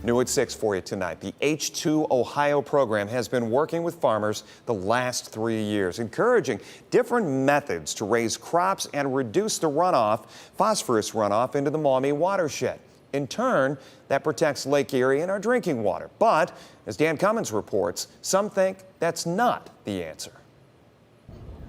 New at 6 for you tonight. The H2 Ohio program has been working with farmers the last 3 years, encouraging different methods to raise crops and reduce the runoff, phosphorus runoff into the Maumee Watershed. In turn, that protects Lake Erie and our drinking water. But, as Dan Cummins reports, some think that's not the answer.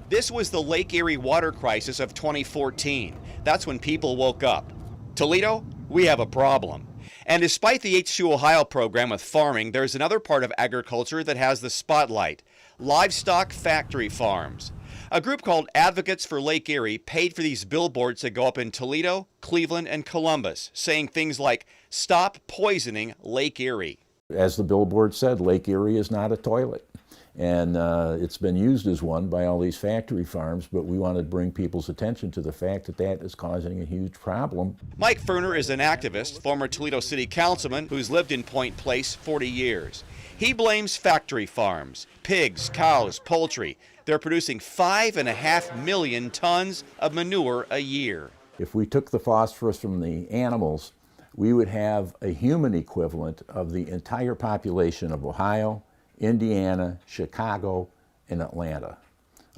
This was the Lake Erie water crisis of 2014. That's when people woke up. Toledo, we have a problem. And despite the H2 Ohio program with farming, there's another part of agriculture that has the spotlight: livestock factory farms. A group called Advocates for Lake Erie paid for these billboards to go up in Toledo, Cleveland, and Columbus, saying things like, "Stop poisoning Lake Erie." As the billboard said, Lake Erie is not a toilet. And it's been used as one by all these factory farms, but we want to bring people's attention to the fact that that is causing a huge problem. Mike Ferner is an activist, former Toledo City Councilman who's lived in Point Place 40 years. He blames factory farms, pigs, cows, poultry. They're producing 5.5 million tons of manure a year. If we took the phosphorus from the animals, we would have a human equivalent of the entire population of Ohio, Indiana, Chicago, and Atlanta,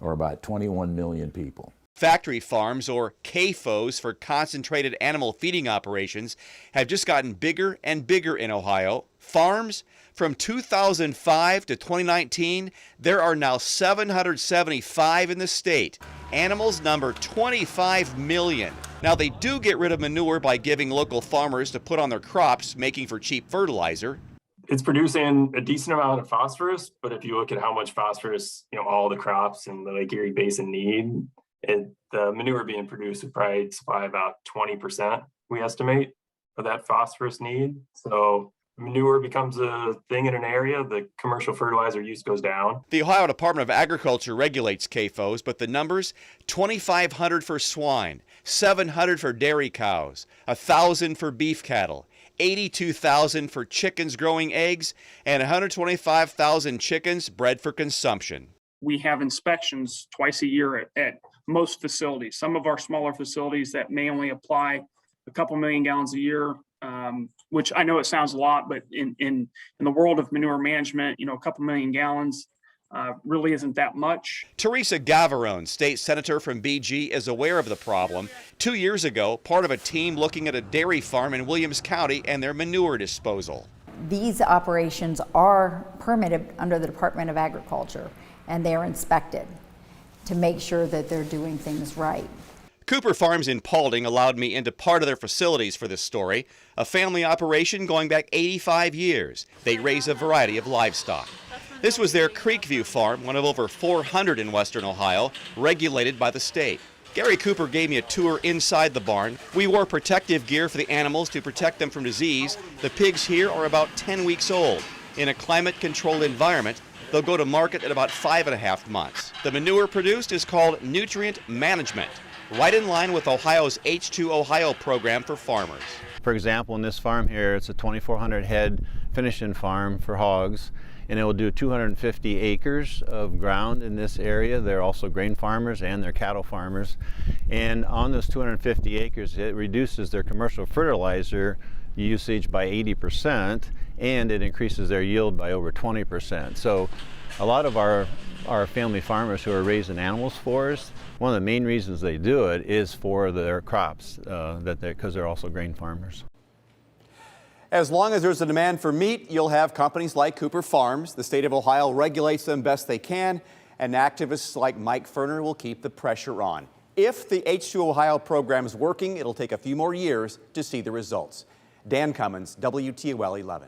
or about 21 million people. Factory farms, or CAFOs for concentrated animal feeding operations, have just gotten bigger and bigger in Ohio. Farms, from 2005 to 2019, there are now 775 in the state. Animals number 25 million. Now, they do get rid of manure by giving local farmers to put on their crops, making for cheap fertilizer. It's producing a decent amount of phosphorus, but if you look at how much phosphorus, all the crops in the Lake Erie Basin need, the manure being produced would probably supply about 20%, we estimate, of that phosphorus need. So manure becomes a thing in an area, the commercial fertilizer use goes down. The Ohio Department of Agriculture regulates CAFOs, but the numbers: 2,500 for swine, 700 for dairy cows, 1,000 for beef cattle, 82,000 for chickens growing eggs, and 125,000 chickens bred for consumption. We have inspections twice a year at most facilities. Some of our smaller facilities that may only apply a couple million gallons a year, which I know it sounds a lot, but in the world of manure management, a couple million gallons really isn't that much. Teresa Gavarone, state senator from BG, is aware of the problem. 2 years ago, part of a team looking at a dairy farm in Williams County and their manure disposal. These operations are permitted under the Department of Agriculture, and they are inspected to make sure that they're doing things right. Cooper Farms in Paulding allowed me into part of their facilities for this story, a family operation going back 85 years. They raise a variety of livestock. This was their Creekview farm, one of over 400 in western Ohio, regulated by the state. Gary Cooper gave me a tour inside the barn. We wore protective gear for the animals to protect them from disease. The pigs here are about 10 weeks old. In a climate-controlled environment, they'll go to market at about 5.5 months. The manure produced is called nutrient management, right in line with Ohio's H2 Ohio program for farmers. For example, in this farm here, it's a 2,400 head finish-in farm for hogs, and it will do 250 acres of ground in this area. They're also grain farmers and they're cattle farmers. And on those 250 acres, it reduces their commercial fertilizer usage by 80%, and it increases their yield by over 20%. So a lot of our family farmers who are raising animals for us, one of the main reasons they do it is for their crops, because they're also grain farmers. As long as there's a demand for meat, you'll have companies like Cooper Farms. The state of Ohio regulates them best they can, and activists like Mike Ferner will keep the pressure on. If the H2 Ohio program is working, it'll take a few more years to see the results. Dan Cummins, WTOL 11.